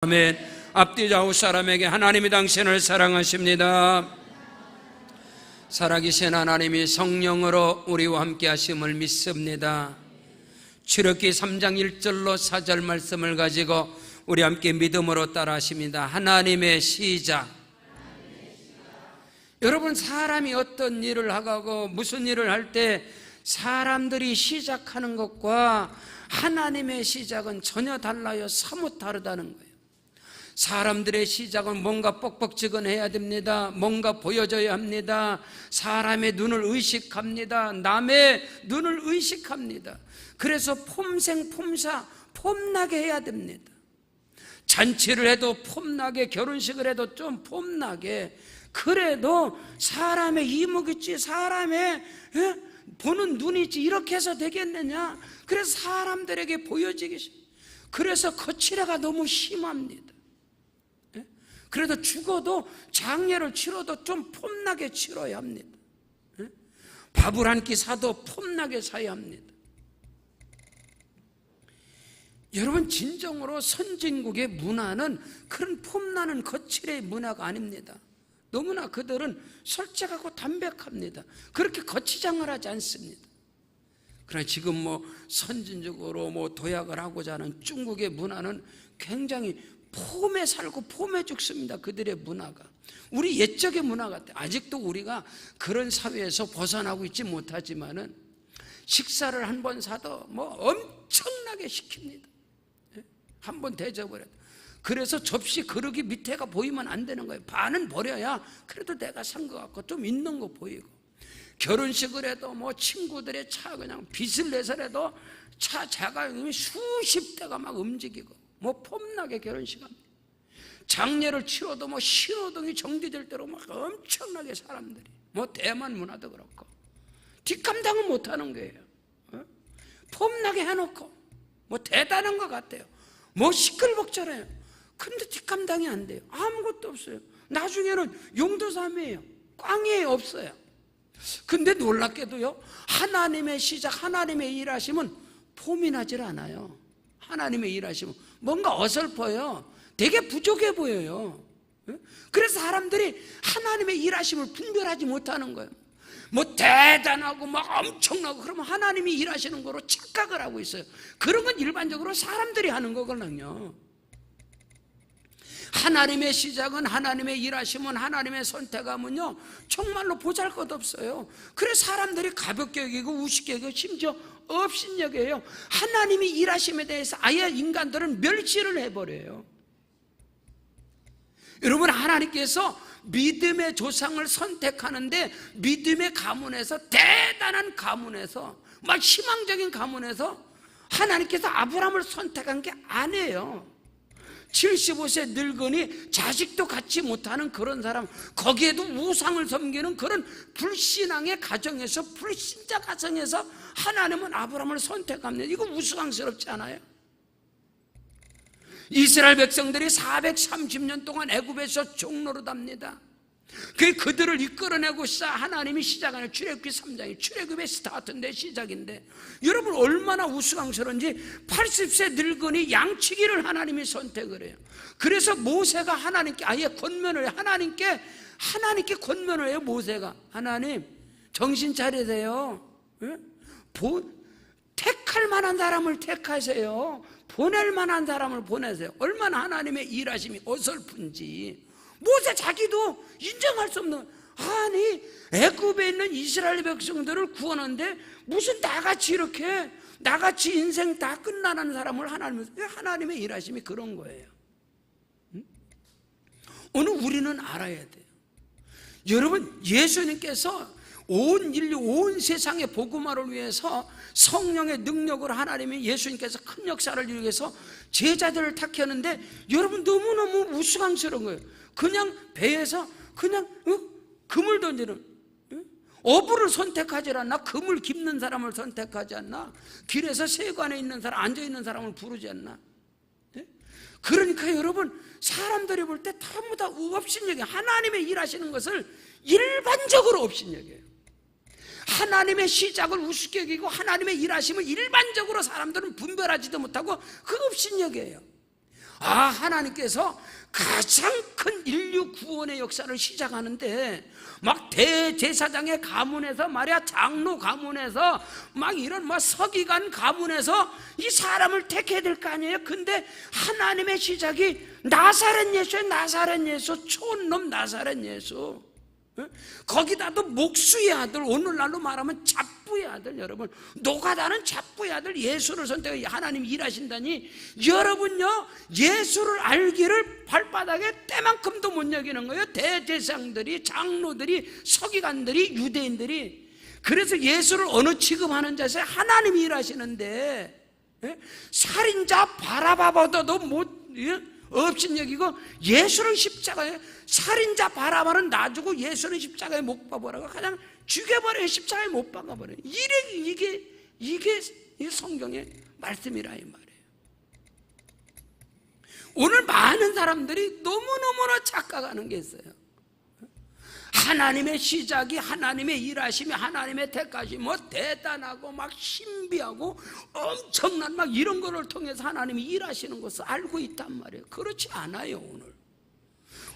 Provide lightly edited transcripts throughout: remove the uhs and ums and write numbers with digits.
아멘. 앞뒤 좌우 사람에게 하나님이 당신을 사랑하십니다. 살아계신 하나님이 성령으로 우리와 함께 하심을 믿습니다. 출애굽기 3장 1절로 4절 말씀을 가지고 우리 함께 믿음으로 따라하십니다. 하나님의 시작. 여러분, 사람이 어떤 일을 하고 무슨 일을 할 때 사람들이 시작하는 것과 하나님의 시작은 전혀 달라요. 사뭇 다르다는 거예요. 사람들의 시작은 뭔가 뻑뻑지근해야 됩니다. 뭔가 보여져야 합니다. 사람의 눈을 의식합니다. 남의 눈을 의식합니다. 그래서 폼생폼사 폼나게 해야 됩니다. 잔치를 해도 폼나게, 결혼식을 해도 좀 폼나게. 그래도 사람의 이목이지, 사람의 보는 눈이 있지, 이렇게 해서 되겠느냐. 그래서 사람들에게 보여지기, 그래서 거칠애가 너무 심합니다. 그래도 죽어도 장례를 치러도 좀 폼나게 치러야 합니다. 밥을 한 끼 사도 폼나게 사야 합니다. 여러분, 진정으로 선진국의 문화는 그런 폼나는 거칠의 문화가 아닙니다. 너무나 그들은 솔직하고 담백합니다. 그렇게 거치장을 하지 않습니다. 그러나 지금 선진적으로 도약을 하고자 하는 중국의 문화는 굉장히 폼에 살고 폼에 죽습니다. 그들의 문화가 우리 옛적의 문화 같아요. 아직도 우리가 그런 사회에서 벗어나고 있지 못하지만은 식사를 한 번 사도 엄청나게 시킵니다. 한 번 대접을 해도. 그래서 접시 그릇이 밑에가 보이면 안 되는 거예요. 반은 버려야 그래도 내가 산 것 같고 좀 있는 거 보이고. 결혼식을 해도 친구들의 차 그냥 빚을 내서라도 차가 수십 대가 막 움직이고 폼나게 결혼식합니다. 장례를 치러도 신호등이 정지될 대로 엄청나게 사람들이 대만 문화도 그렇고 뒷감당은 못하는 거예요. 폼나게 해놓고 대단한 것 같아요. 시끌벅적해요. 근데 뒷감당이 안 돼요. 아무것도 없어요. 나중에는 용도삼이에요. 꽝이에요. 없어요. 근데 놀랍게도요, 하나님의 시작, 하나님의 일하심은 폼이 나질 않아요. 하나님의 일하심은 뭔가 어설퍼요. 되게 부족해 보여요. 그래서 사람들이 하나님의 일하심을 분별하지 못하는 거예요. 대단하고 엄청나고 그러면 하나님이 일하시는 거로 착각을 하고 있어요. 그런 건 일반적으로 사람들이 하는 거거든요. 하나님의 시작은, 하나님의 일하심은, 하나님의 선택하면요 정말로 보잘것없어요. 그래서 사람들이 가볍게 여기고 우습게 여기고 심지어 업신여겨요. 하나님이 일하심에 대해서 아예 인간들은 멸시를 해버려요. 여러분, 하나님께서 믿음의 조상을 선택하는데 믿음의 가문에서, 대단한 가문에서, 희망적인 가문에서 하나님께서 아브라함을 선택한 게 아니에요. 75세 늙은이 자식도 갖지 못하는 그런 사람, 거기에도 우상을 섬기는 그런 불신앙의 가정에서, 불신자 가정에서 하나님은 아브라함을 선택합니다. 이거 우스꽝스럽지 않아요? 이스라엘 백성들이 430년 동안 애굽에서 종노릇합니다. 그들을 이끌어내고 하나님이 시작하는 출애굽기 3장이 출애굽의 스타트인데, 시작인데, 여러분 얼마나 우스꽝스러운지 80세 늙은이 양치기를 하나님이 선택을 해요. 그래서 모세가 하나님께 아예 권면을 해요. 하나님께 권면을 해요. 모세가, 하나님 정신 차리세요. 택할 만한 사람을 택하세요. 보낼 만한 사람을 보내세요. 얼마나 하나님의 일하심이 어설픈지. 모세 자기도 인정할 수 없는, 아니 애굽에 있는 이스라엘 백성들을 구원하는데 무슨 나같이 이렇게, 나같이 인생 다 끝나는 사람을 하나님의 일하심이 그런 거예요. 오늘 우리는 알아야 돼요. 여러분, 예수님께서 온 인류, 온 세상의 복음화를 위해서 성령의 능력으로 하나님이, 예수님께서 큰 역사를 이루기 위해서 제자들을 택했는데, 여러분 너무너무 우스꽝스러운 거예요. 그냥 배에서 그냥 그물 던지는, 어부를 선택하지 않나? 그물 깁는 사람을 선택하지 않나? 길에서 세관에 있는 사람, 앉아있는 사람을 부르지 않나? 그러니까 여러분, 사람들이 볼 때 전부 다 업신여겨요. 하나님의 일하시는 것을 일반적으로 업신여겨요. 하나님의 시작을 우습게 여기고 하나님의 일하심을 일반적으로 사람들은 분별하지도 못하고 그 업신여겨요. 하나님께서 가장 큰 인류 구원의 역사를 시작하는데 막 대제사장의 가문에서 말이야, 장로 가문에서 막 이런 서기관 가문에서 이 사람을 택해야 될 거 아니에요. 근데 하나님의 시작이 나사렛 예수예요. 나사렛 예수, 촌놈 나사렛 예수. 거기다도 목수의 아들, 오늘날로 말하면 잡부의 아들. 여러분, 노가다는 잡부의 아들 예수를 선택해 하나님이 일하신다니, 여러분요, 예수를 알기를 발바닥에 때만큼도 못 여기는 거예요. 대제사장들이, 장로들이, 서기관들이, 유대인들이. 그래서 예수를 어느 취급하는 자세? 하나님이 일하시는데, 살인자 바라바보다도 못 업신여기고 예수를 십자가에, 살인자 바라바는 놔주고 예수는 십자가에 못 박아버려고 그냥 죽여버려요. 십자가에 못 박아버려요. 이게 성경의 말씀이라 이 말이에요. 오늘 많은 사람들이 너무너무나 착각하는 게 있어요. 하나님의 시작이, 하나님의 일하심이, 하나님의 택하심이 대단하고 막 신비하고 엄청난 막 이런 거를 통해서 하나님이 일하시는 것을 알고 있단 말이에요. 그렇지 않아요.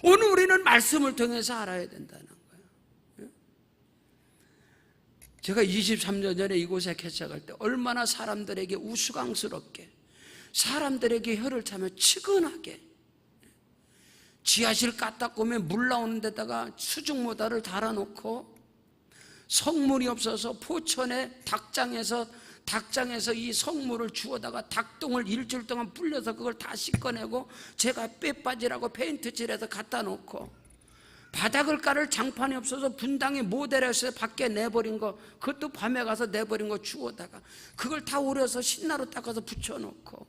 오늘 우리는 말씀을 통해서 알아야 된다는 거예요. 제가 23년 전에 이곳에 개척할 때 얼마나 사람들에게 우스꽝스럽게, 사람들에게 혀를 차며 치근하게, 지하실 까딱꾸면 물 나오는 데다가 수중모다를 달아놓고 성물이 없어서 포천에 닭장에서 이 성물을 주워다가 닭똥을 일주일 동안 불려서 그걸 다 씻어내고 제가 빼빠지라고 페인트 칠해서 갖다 놓고, 바닥을 깔을 장판이 없어서 분당에 모델에서 밖에 내버린 거, 그것도 밤에 가서 내버린 거 주워다가 그걸 다 오려서 신나로 닦아서 붙여놓고,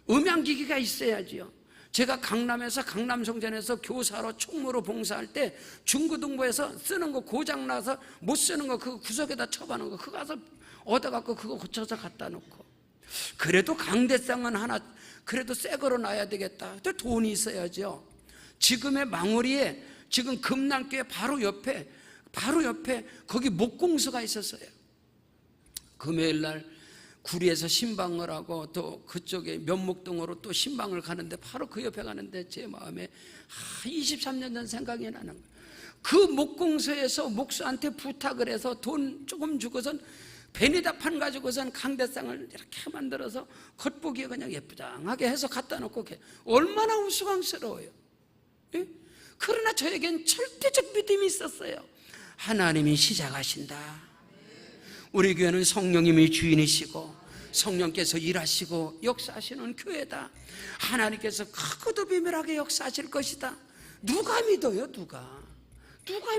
음향기기가 있어야지요. 제가 강남에서, 강남성전에서 교사로 총무로 봉사할 때 중고등부에서 쓰는 거 고장나서 못 쓰는 거 그거 구석에다 쳐박는 거 그거 가서 얻어갖고 그거 고쳐서 갖다 놓고, 그래도 강대상은 하나 그래도 새 거로 놔야 되겠다. 또 돈이 있어야죠. 지금의 망우리에, 지금 금남교회 바로 옆에 거기 목공소가 있었어요. 금요일날 구리에서 신방을 하고 또 그쪽에 면목동으로 또 신방을 가는데 바로 그 옆에 가는데 제 마음에 23년 전 생각이 나는 거예요. 그 목공소에서 목수한테 부탁을 해서 돈 조금 주고선 베니다판 가지고선 강대상을 이렇게 만들어서 겉보기에 그냥 예쁘장하게 해서 갖다 놓고, 얼마나 우스꽝스러워요. 그러나 저에겐 절대적 믿음이 있었어요. 하나님이 시작하신다. 우리 교회는 성령님이 주인이시고 성령께서 일하시고 역사하시는 교회다. 하나님께서 크고도 비밀하게 역사하실 것이다. 누가 믿어요? 누가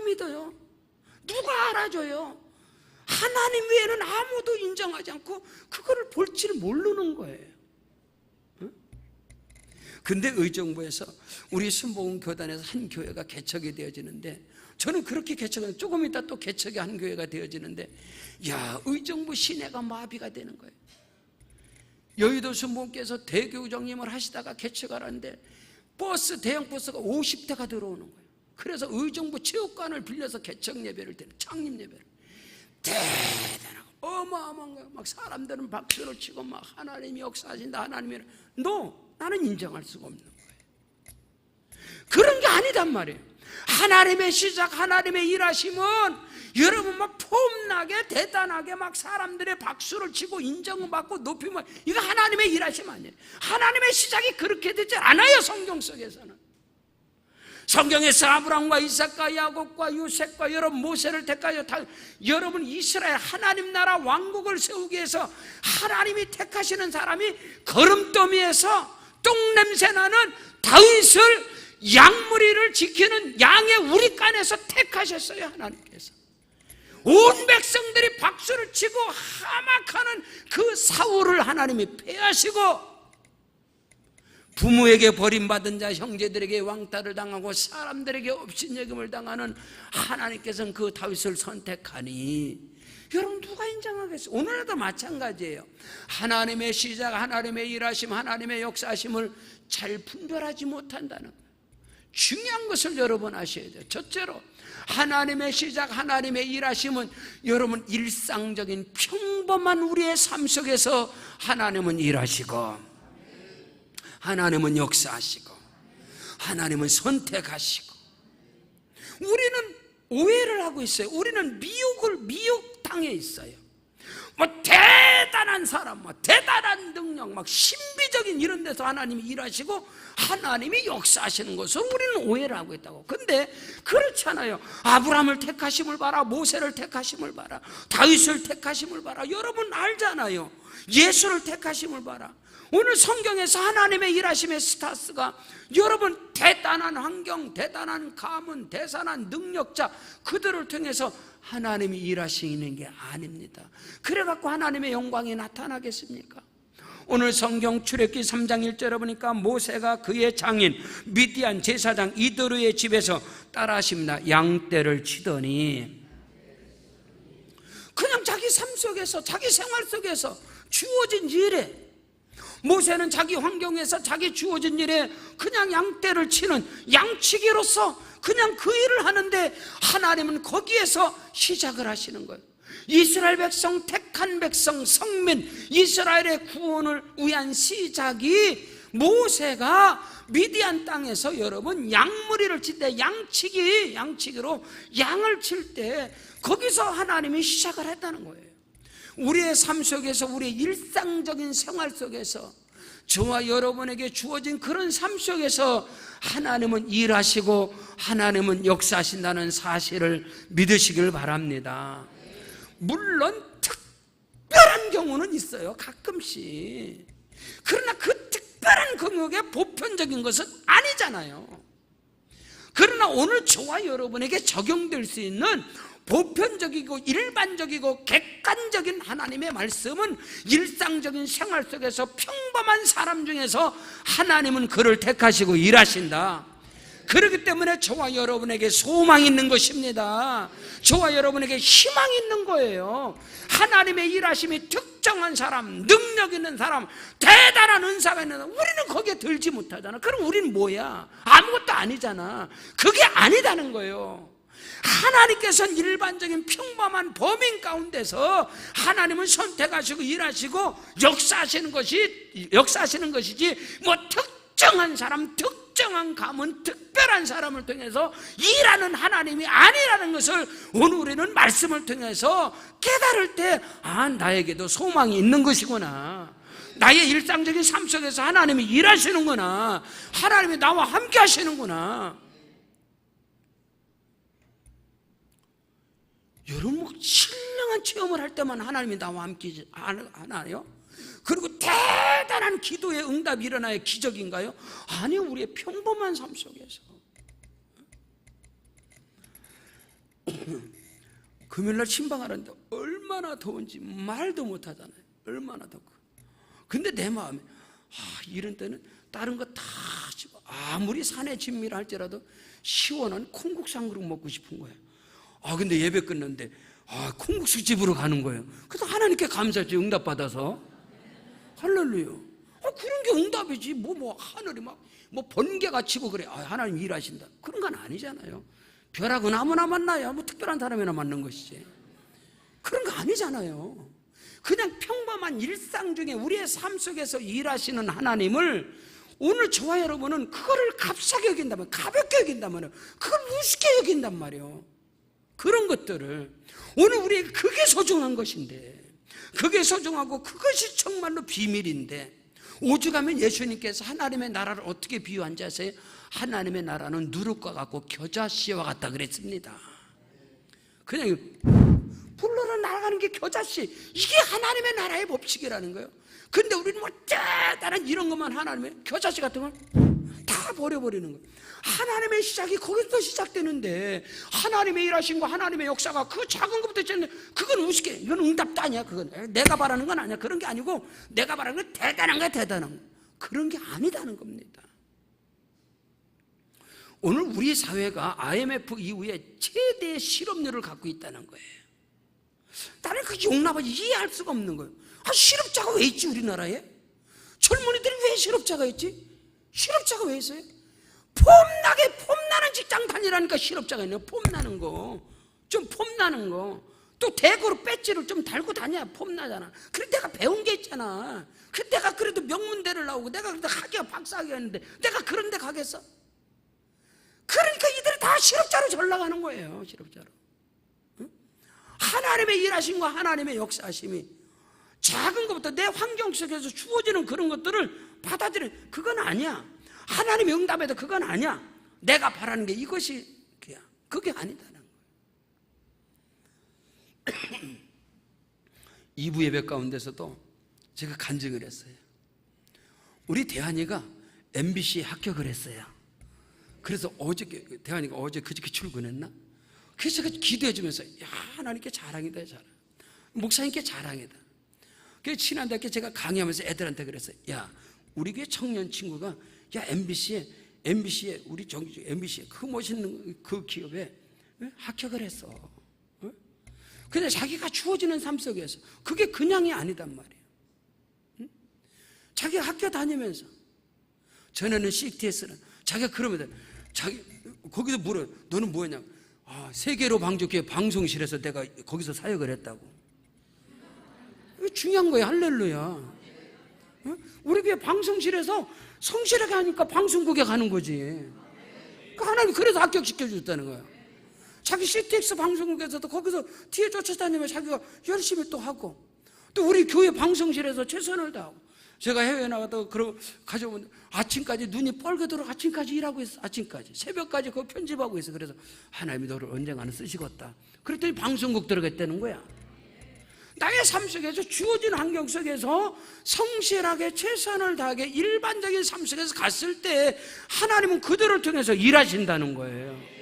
믿어요? 누가 알아줘요? 하나님 외에는 아무도 인정하지 않고 그거를 볼 줄 모르는 거예요. 근데 의정부에서 우리 순복음 교단에서 한 교회가 개척이 되어지는데, 저는 그렇게 개척은 조금 있다 또 개척이 한 교회가 되어지는데, 의정부 시내가 마비가 되는 거예요. 여의도 순복음께서 대교장님을 하시다가 개척하라는데 대형 버스가 50대가 들어오는 거예요. 그래서 의정부 체육관을 빌려서 개척 예배를 드리는, 창립 예배를. 대단하고 어마어마한 거예요. 막 사람들은 박수를 치고 막 하나님이 역사하신다, 하나님이. 나는 인정할 수가 없는 거예요. 그런 게 아니단 말이에요. 하나님의 시작, 하나님의 일하심은 여러분 막 폼나게 대단하게 막 사람들의 박수를 치고 인정받고 높이면, 이거 하나님의 일하심 아니에요. 하나님의 시작이 그렇게 되지 않아요. 성경 속에서는. 성경에서 아브람과 이삭과 야곱과 요셉과 여러분 모세를 택하여 여러분 이스라엘 하나님 나라 왕국을 세우기 위해서 하나님이 택하시는 사람이 거름더미에서 똥냄새 나는 다윗을 양무리를 지키는 양의 우리간에서 택하셨어요. 하나님께서 온 백성들이 박수를 치고 하막하는 그 사울을 하나님이 패하시고, 부모에게 버림받은 자 형제들에게 왕따를 당하고 사람들에게 업신여김을 당하는 하나님께서는 그 다윗을 선택하니, 여러분 누가 인정하겠어요? 오늘도 마찬가지예요. 하나님의 시작, 하나님의 일하심, 하나님의 역사하심을 잘 분별하지 못한다는 거예요. 중요한 것을 여러분 아셔야 돼요. 첫째로 하나님의 시작, 하나님의 일하심은 여러분 일상적인 평범한 우리의 삶 속에서 하나님은 일하시고, 하나님은 역사하시고 하나님은 선택하시고. 우리는 오해를 하고 있어요. 우리는 미혹당해 있어요. 뭐 대단한 사람, 뭐 대단한 능력, 막 신비적인 이런 데서 하나님이 일하시고 하나님이 역사하시는 것을 우리는 오해를 하고 있다고. 근데 그렇잖아요. 아브라함을 택하심을 봐라, 모세를 택하심을 봐라, 다윗을 택하심을 봐라. 여러분 알잖아요. 예수를 택하심을 봐라. 오늘 성경에서 하나님의 일하심의 스타트가 여러분 대단한 환경, 대단한 가문, 대단한 능력자, 그들을 통해서 하나님이 일하시는 게 아닙니다. 그래갖고 하나님의 영광이 나타나겠습니까? 오늘 성경 출애굽기 3장 1절에 보니까 모세가 그의 장인 미디안 제사장 이드로의 집에서 따라하십니다. 양떼를 치더니, 그냥 자기 삶 속에서, 자기 생활 속에서 주어진 일에, 모세는 자기 환경에서 자기 주어진 일에 그냥 양떼를 치는 양치기로서 그냥 그 일을 하는데 하나님은 거기에서 시작을 하시는 거예요. 이스라엘 백성, 택한 백성, 성민, 이스라엘의 구원을 위한 시작이 모세가 미디안 땅에서 여러분 양무리를 칠 때, 양치기로 양을 칠 때 거기서 하나님이 시작을 했다는 거예요. 우리의 삶 속에서, 우리의 일상적인 생활 속에서, 저와 여러분에게 주어진 그런 삶 속에서 하나님은 일하시고 하나님은 역사하신다는 사실을 믿으시길 바랍니다. 물론 특별한 경우는 있어요, 가끔씩. 그러나 그 특별한 경우가 보편적인 것은 아니잖아요. 그러나 오늘 저와 여러분에게 적용될 수 있는 보편적이고 일반적이고 객관적인 하나님의 말씀은 일상적인 생활 속에서 평범한 사람 중에서 하나님은 그를 택하시고 일하신다. 그렇기 때문에 저와 여러분에게 소망이 있는 것입니다. 저와 여러분에게 희망이 있는 거예요. 하나님의 일하심이 특정한 사람, 능력 있는 사람, 대단한 은사가 있는 사람, 우리는 거기에 들지 못하잖아. 그럼 우리는 뭐야? 아무것도 아니잖아. 그게 아니다는 거예요. 하나님께서는 일반적인 평범한 범인 가운데서 하나님은 선택하시고 일하시고 역사하시는 것이지, 뭐 특정한 사람, 특정한 가문, 특별한 사람을 통해서 일하는 하나님이 아니라는 것을 오늘 우리는 말씀을 통해서 깨달을 때, 나에게도 소망이 있는 것이구나, 나의 일상적인 삶 속에서 하나님이 일하시는구나, 하나님이 나와 함께 하시는구나. 여러분 뭐 신령한 체험을 할 때만 하나님이 나와 함께 하나요? 그리고 대단한 기도의 응답이 일어나야 기적인가요? 아니요, 우리의 평범한 삶 속에서. 금요일날 신방하는데 얼마나 더운지 말도 못하잖아요. 얼마나 덥고. 근데 내 마음에 이런 때는 다른 거 다 집어, 아무리 산에 진미를 할지라도 시원한 콩국수 한 그릇 먹고 싶은 거예요. 근데 예배 끝났는데 콩국수 집으로 가는 거예요. 그래서 하나님께 감사했지, 응답받아서. 할렐루야. 그런 게 응답이지. 하늘이 뭐 번개가 치고 그래. 하나님 일하신다. 그런 건 아니잖아요. 벼락은 아무나 만나야 특별한 사람이나 만난 것이지. 그런 거 아니잖아요. 그냥 평범한 일상 중에 우리의 삶 속에서 일하시는 하나님을 오늘 저와 여러분은 그거를 값싸게 여긴다면, 가볍게 여긴다면, 그걸 우습게 여긴단 말이에요. 그런 것들을 오늘 우리에게 그게 소중한 것인데, 그게 소중하고 그것이 정말로 비밀인데, 오죽하면 예수님께서 하나님의 나라를 어떻게 비유한지 아세요? 하나님의 나라는 누룩과 같고 겨자씨와 같다 그랬습니다. 그냥 불러라 날아가는 게 겨자씨, 이게 하나님의 나라의 법칙이라는 거예요. 근데 우리는 대단한 이런 것만 하나님의 겨자씨 같은 걸 다 버려버리는 거예요. 하나님의 시작이 거기서 시작되는데, 하나님의 일하신 거, 하나님의 역사가 그 작은 것부터 있는데, 그건 우습게, 이건 응답도 아니야. 그건 내가 바라는 건 아니야. 그런 게 아니고, 내가 바라는 건 대단한 거야, 대단한 거. 그런 게 아니다는 겁니다. 오늘 우리 사회가 IMF 이후에 최대의 실업률을 갖고 있다는 거예요. 나는 그 용납을 이해할 수가 없는 거예요. 실업자가 왜 있지, 우리나라에? 젊은이들이 왜 실업자가 있지? 실업자가 왜 있어요? 폼나는 직장 다니라니까 실업자가 있네요. 폼나는 거, 좀 폼나는 거. 또 대고로 배지를 좀 달고 다녀야 폼나잖아. 그래 내가 배운 게 있잖아. 그 내가 그래도 명문대를 나오고 내가 그래도 학교 박사학위 했는데 내가 그런 데 가겠어? 그러니까 이들이 다 실업자로 전락하는 거예요. 실업자로. 응? 하나님의 일하심과 하나님의 역사하심이 작은 것부터 내 환경 속에서 주어지는 그런 것들을 받아들이는, 그건 아니야. 하나님의 응답에도 그건 아니야. 내가 바라는 게 이것이 그야. 그게 아니다는 거예요. 2부 예배 가운데서도 제가 간증을 했어요. 우리 대한이가 MBC에 합격을 했어요. 그래서 대한이가 그저께 출근했나? 그래서 제가 기도해 주면서, 야, 하나님께 자랑이다, 자랑. 목사님께 자랑이다. 그래서 지난달에 제가 강의하면서 애들한테 그랬어요. 야, 우리 교회 청년 친구가, 야, MBC에 우리 MBC에 그 멋있는 그 기업에 합격을 했어. 근데 자기가 주어지는 삶 속에서 그게 그냥이 아니단 말이에요. 자기가 학교 다니면서, 전에는 CTS는 자기가 그러면 거기서 물어요. 너는 뭐였냐? 세계로 방족교회 방송실에서 내가 거기서 사역을 했다고. 이거 중요한 거예요. 할렐루야. 우리 교회 방송실에서 성실하게 하니까 방송국에 가는 거지. 하나님 그래서 합격시켜줬다는 거야. 자기 CTX 방송국에서도 거기서 뒤에 쫓아다니면 자기가 열심히 또 하고, 또 우리 교회 방송실에서 최선을 다하고. 제가 해외에 나가다가 가져오면 아침까지 눈이 뻘개도록 아침까지 일하고 있어. 아침까지 새벽까지 그거 편집하고 있어. 그래서 하나님이 너를 언젠가는 쓰시겠다. 그랬더니 방송국 들어갔다는 거야. 나의 삶 속에서 주어진 환경 속에서 성실하게 최선을 다하게 일반적인 삶 속에서 갔을 때 하나님은 그들을 통해서 일하신다는 거예요.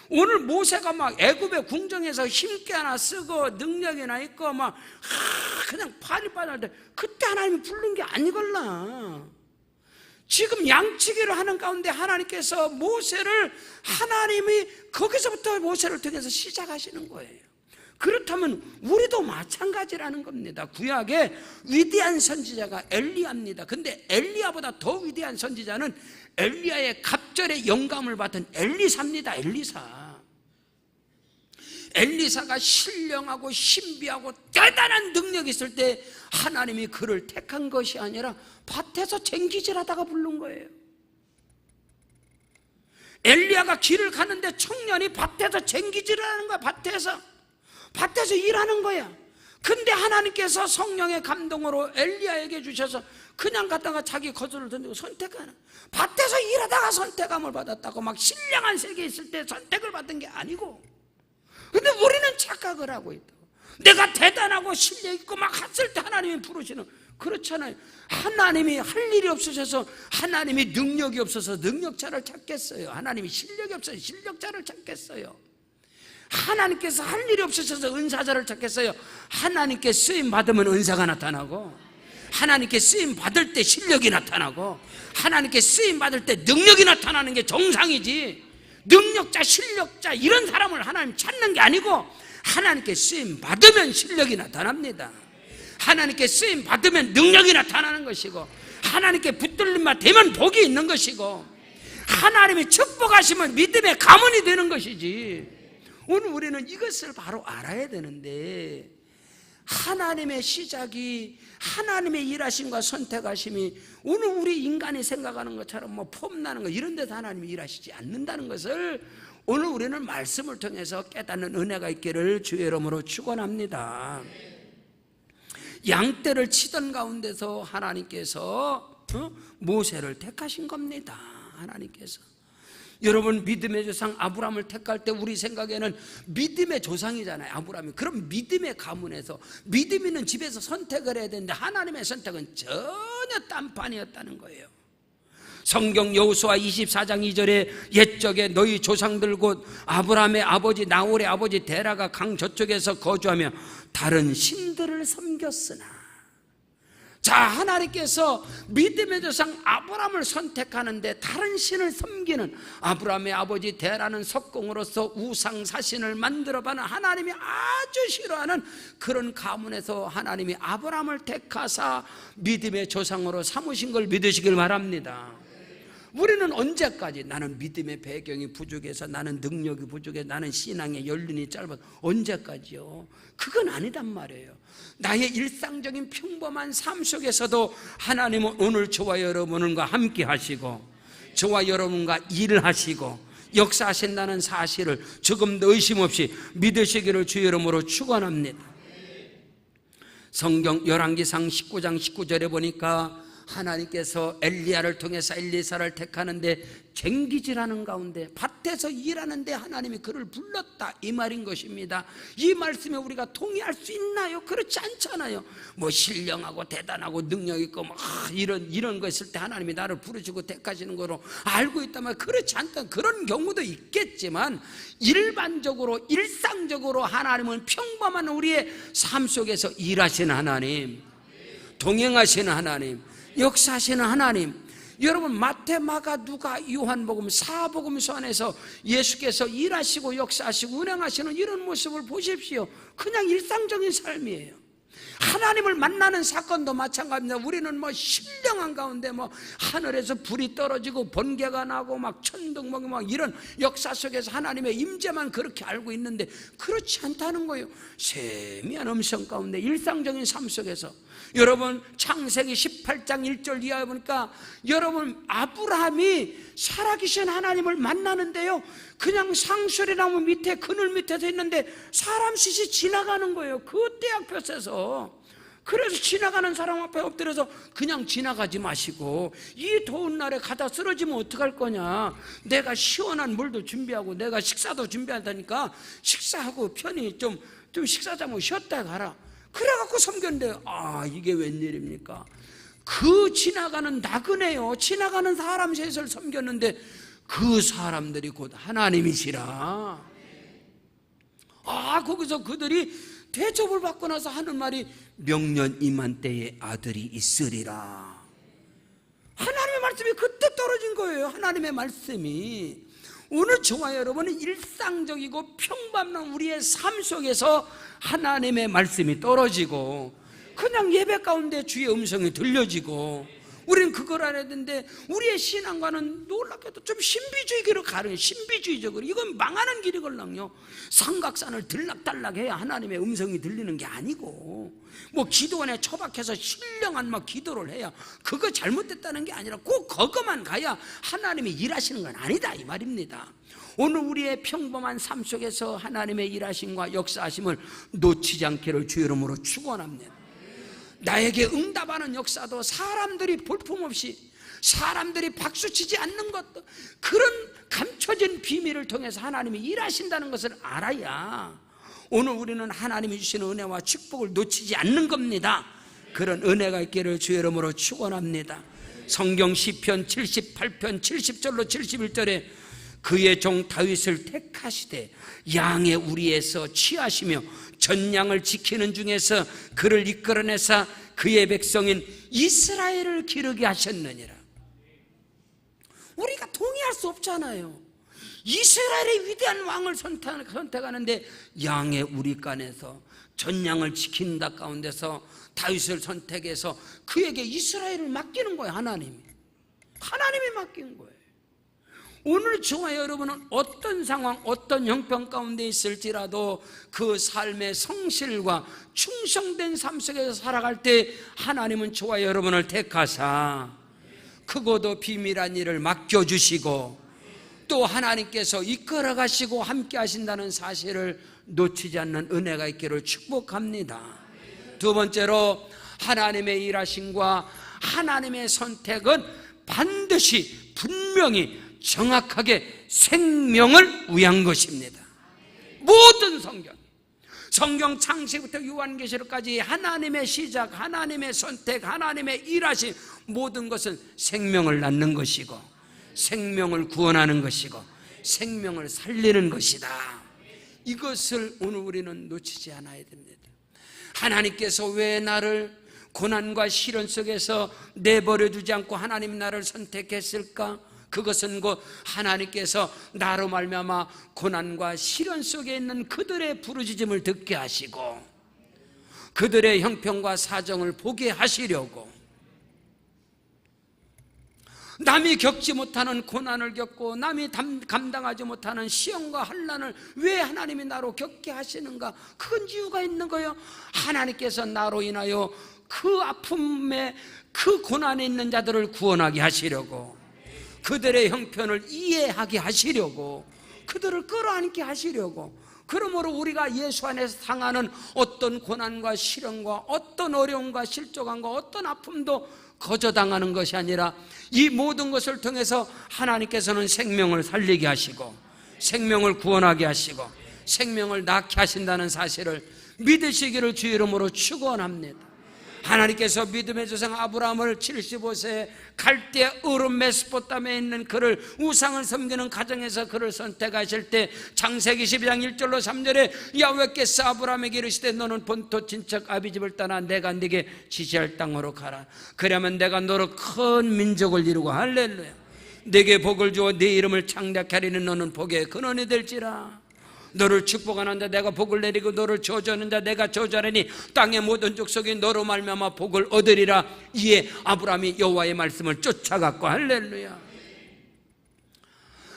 오늘 모세가 막 애굽의 궁정에서 힘께 하나 쓰고 능력이나 있고 막 그냥 파리파리할 때 그때 하나님이 부른 게 아니걸라. 지금 양치기를 하는 가운데 하나님께서 하나님이 거기서부터 모세를 통해서 시작하시는 거예요. 그렇다면 우리도 마찬가지라는 겁니다. 구약의 위대한 선지자가 엘리야입니다. 근데 엘리야보다 더 위대한 선지자는 엘리야의 갑절의 영감을 받은 엘리사입니다. 엘리사가 신령하고 신비하고 대단한 능력이 있을 때 하나님이 그를 택한 것이 아니라 밭에서 쟁기질하다가 부른 거예요. 엘리야가 길을 가는데 청년이 밭에서 쟁기질하는 거야. 밭에서 일하는 거야. 근데 하나님께서 성령의 감동으로 엘리야에게 주셔서 그냥 갔다가 자기 거처를 던지고 선택하는, 밭에서 일하다가 선택함을 받았다고 막 신령한 세계에 있을 때 선택을 받은 게 아니고. 근데 우리는 착각을 하고 있다고. 내가 대단하고 실력 있고 막 했을 때 하나님이 부르시는, 그렇잖아요. 하나님이 할 일이 없으셔서 하나님이 능력이 없어서 능력자를 찾겠어요? 하나님이 실력이 없어서 실력자를 찾겠어요? 하나님께서 할 일이 없으셔서 은사자를 찾겠어요? 하나님께 쓰임 받으면 은사가 나타나고, 하나님께 쓰임 받을 때 실력이 나타나고, 하나님께 쓰임 받을 때 능력이 나타나는 게 정상이지, 능력자 실력자 이런 사람을 하나님 찾는 게 아니고, 하나님께 쓰임 받으면 실력이 나타납니다. 하나님께 쓰임 받으면 능력이 나타나는 것이고, 하나님께 붙들림만 되면 복이 있는 것이고, 하나님이 축복하시면 믿음의 가문이 되는 것이지. 오늘 우리는 이것을 바로 알아야 되는데, 하나님의 시작이, 하나님의 일하심과 선택하심이 오늘 우리 인간이 생각하는 것처럼 뭐 폼나는 거 이런 데서 하나님이 일하시지 않는다는 것을 오늘 우리는 말씀을 통해서 깨닫는 은혜가 있기를 주의 이름으로 축원합니다. 양떼를 치던 가운데서 하나님께서 모세를 택하신 겁니다. 하나님께서. 여러분, 믿음의 조상 아브라함을 택할 때 우리 생각에는 믿음의 조상이잖아요, 아브라함이. 그럼 믿음의 가문에서 믿음 있는 집에서 선택을 해야 되는데 하나님의 선택은 전혀 딴판이었다는 거예요. 성경 여호수아 24장 2절에 옛적에 너희 조상들 곧 아브라함의 아버지 나홀의 아버지 데라가 강 저쪽에서 거주하며 다른 신들을 섬겼으나. 자, 하나님께서 믿음의 조상 아브라함을 선택하는데 다른 신을 섬기는, 아브라함의 아버지 데라는 석공으로서 우상 사신을 만들어가는 하나님이 아주 싫어하는 그런 가문에서 하나님이 아브라함을 택하사 믿음의 조상으로 삼으신 걸 믿으시길 바랍니다. 우리는 언제까지 나는 믿음의 배경이 부족해서, 나는 능력이 부족해서, 나는 신앙의 연륜이 짧아서 언제까지요? 그건 아니단 말이에요. 나의 일상적인 평범한 삶 속에서도 하나님은 오늘 저와 여러분과 함께 하시고 저와 여러분과 일을 하시고 역사하신다는 사실을 조금도 의심 없이 믿으시기를 주의 이름으로 축원합니다. 성경 열왕기상 19장 19절에 보니까 하나님께서 엘리야를 통해서 엘리사를 택하는데 쟁기질하는 가운데 밭에서 일하는데 하나님이 그를 불렀다, 이 말인 것입니다. 이 말씀에 우리가 동의할 수 있나요? 그렇지 않잖아요. 뭐 신령하고 대단하고 능력 있고 뭐 이런 거 있을 때 하나님이 나를 부르시고 택하시는 거로 알고 있다면 그렇지 않다, 그런 경우도 있겠지만 일반적으로 일상적으로 하나님은 평범한 우리의 삶 속에서 일하시는 하나님, 동행하시는 하나님, 역사하시는 하나님. 여러분 마태, 마가, 누가, 요한복음, 사복음서 안에서 예수께서 일하시고 역사하시고 운행하시는 이런 모습을 보십시오. 그냥 일상적인 삶이에요. 하나님을 만나는 사건도 마찬가지입니다. 우리는 뭐 신령한 가운데 뭐 하늘에서 불이 떨어지고 번개가 나고 막 천둥번개 막 이런 역사 속에서 하나님의 임재만 그렇게 알고 있는데 그렇지 않다는 거예요. 세미한 음성 가운데 일상적인 삶 속에서 여러분 창세기 18장 1절 이하에 보니까 여러분 아브라함이 살아계신 하나님을 만나는데요, 그냥 상수리나무 밑에 그늘 밑에서 있는데 사람 셋이 지나가는 거예요. 그 때 앞에서. 그래서 지나가는 사람 앞에 엎드려서 그냥 지나가지 마시고 이 더운 날에 가다 쓰러지면 어떡할 거냐, 내가 시원한 물도 준비하고 내가 식사도 준비한다니까 식사하고 편히 좀 식사 자고 쉬었다 가라. 그래갖고 섬겼는데 이게 웬일입니까? 그 지나가는 나그네요, 지나가는 사람 셋을 섬겼는데 그 사람들이 곧 하나님이시라. 거기서 그들이 대접을 받고 나서 하는 말이 명년 이맘때에 아들이 있으리라. 하나님의 말씀이 그때 떨어진 거예요. 하나님의 말씀이. 오늘 저와 여러분은 일상적이고 평범한 우리의 삶 속에서 하나님의 말씀이 떨어지고 그냥 예배 가운데 주의 음성이 들려지고 우리는 그걸 알아야 되는데 우리의 신앙과는 놀랍게도 좀 신비주의로 가는, 신비주의적으로. 이건 망하는 길이걸랑요. 삼각산을 들락달락해야 하나님의 음성이 들리는 게 아니고 뭐 기도원에 처박혀서 신령한 막 기도를 해야 그거 잘못됐다는 게 아니라 꼭 그거만 가야 하나님이 일하시는 건 아니다, 이 말입니다. 오늘 우리의 평범한 삶 속에서 하나님의 일하심과 역사하심을 놓치지 않기를 주의 이름으로 축원합니다. 나에게 응답하는 역사도 사람들이 볼품없이, 사람들이 박수치지 않는 것도, 그런 감춰진 비밀을 통해서 하나님이 일하신다는 것을 알아야 오늘 우리는 하나님이 주시는 은혜와 축복을 놓치지 않는 겁니다. 그런 은혜가 있기를 주의 이름으로 축원합니다. 성경 시편 78편 70절로 71절에 그의 종 다윗을 택하시되 양의 우리에서 취하시며 전양을 지키는 중에서 그를 이끌어내사 그의 백성인 이스라엘을 기르게 하셨느니라. 우리가 동의할 수 없잖아요. 이스라엘의 위대한 왕을 선택하는데 양의 우리간에서 전양을 지킨다 가운데서 다윗을 선택해서 그에게 이스라엘을 맡기는 거예요. 하나님이 맡긴 거예요. 오늘 저와 여러분은 어떤 상황, 어떤 형편 가운데 있을지라도 그 삶의 성실과 충성된 삶 속에서 살아갈 때 하나님은 저와 여러분을 택하사 크고도 비밀한 일을 맡겨주시고 또 하나님께서 이끌어 가시고 함께 하신다는 사실을 놓치지 않는 은혜가 있기를 축복합니다. 두 번째로 하나님의 일하심과 하나님의 선택은 반드시 분명히 정확하게 생명을 위한 것입니다. 모든 성경 창세부터 요한계시록까지 하나님의 시작, 하나님의 선택, 하나님의 일하심, 모든 것은 생명을 낳는 것이고 생명을 구원하는 것이고 생명을 살리는 것이다. 이것을 오늘 우리는 놓치지 않아야 됩니다. 하나님께서 왜 나를 고난과 시련 속에서 내버려 두지 않고 하나님 나를 선택했을까? 그것은 곧 하나님께서 나로 말미암아 고난과 시련 속에 있는 그들의 부르짖음을 듣게 하시고 그들의 형편과 사정을 보게 하시려고 남이 겪지 못하는 고난을 겪고 남이 감당하지 못하는 시험과 환난을 왜 하나님이 나로 겪게 하시는가? 그건 이유가 있는 거예요. 하나님께서 나로 인하여 그 아픔에, 그 고난에 있는 자들을 구원하게 하시려고, 그들의 형편을 이해하게 하시려고, 그들을 끌어안게 하시려고. 그러므로 우리가 예수 안에서 당하는 어떤 고난과 시련과 어떤 어려움과 실족함과 어떤 아픔도 거저당하는 것이 아니라 이 모든 것을 통해서 하나님께서는 생명을 살리게 하시고 생명을 구원하게 하시고 생명을 낳게 하신다는 사실을 믿으시기를 주 이름으로 축원합니다. 하나님께서 믿음의 조상 아브라함을 75세에 갈대 으름 메소포타미아에 있는 그를 우상을 섬기는 가정에서 그를 선택하실 때 창세기 12장 1절로 3절에 야훼께서 아브라함에게 이르시되 너는 본토 친척 아비집을 떠나 내가 네게 지시할 땅으로 가라. 그러면 내가 너로 큰 민족을 이루고 할렐루야 네게 복을 주어 네 이름을 창대하게 하리니 너는 복의 근원이 될지라. 너를 축복하는 자 내가 복을 내리고 너를 저주하는 자 내가 저주하리니 땅의 모든 족속이 너로 말미암아 복을 얻으리라. 이에 아브라함이 여호와의 말씀을 쫓아갔고 할렐루야.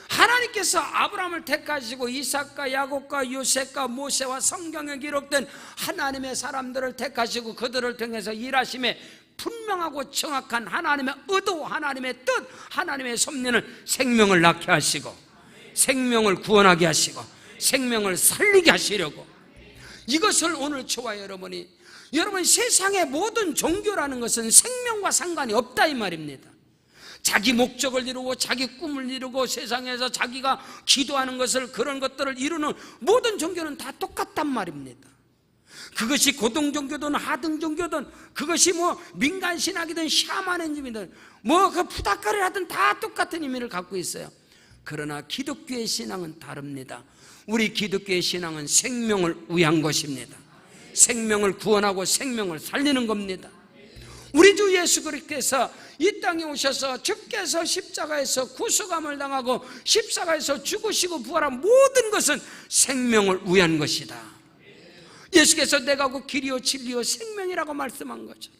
하나님께서 아브라함을 택하시고 이삭과 야곱과 요셉과 모세와 성경에 기록된 하나님의 사람들을 택하시고 그들을 통해서 일하심에 분명하고 정확한 하나님의 의도, 하나님의 뜻, 하나님의 섭리는 생명을 낳게 하시고 생명을 구원하게 하시고 생명을 살리게 하시려고. 이것을 오늘 저와 여러분 세상의 모든 종교라는 것은 생명과 상관이 없다 이 말입니다. 자기 목적을 이루고 자기 꿈을 이루고 세상에서 자기가 기도하는 것을, 그런 것들을 이루는 모든 종교는 다 똑같단 말입니다. 그것이 고등 종교든 하등 종교든, 그것이 민간 신학이든 샤머니즘이든 그 푸다카를 하든 다 똑같은 의미를 갖고 있어요. 그러나 기독교의 신앙은 다릅니다. 우리 기독교의 신앙은 생명을 위한 것입니다. 생명을 구원하고 생명을 살리는 겁니다. 우리 주 예수 그리스도께서 이 땅에 오셔서 주께서 십자가에서 구속함을 당하고 십자가에서 죽으시고 부활한 모든 것은 생명을 위한 것이다. 예수께서 내가 그 길이요 진리요 생명이라고 말씀한 거죠.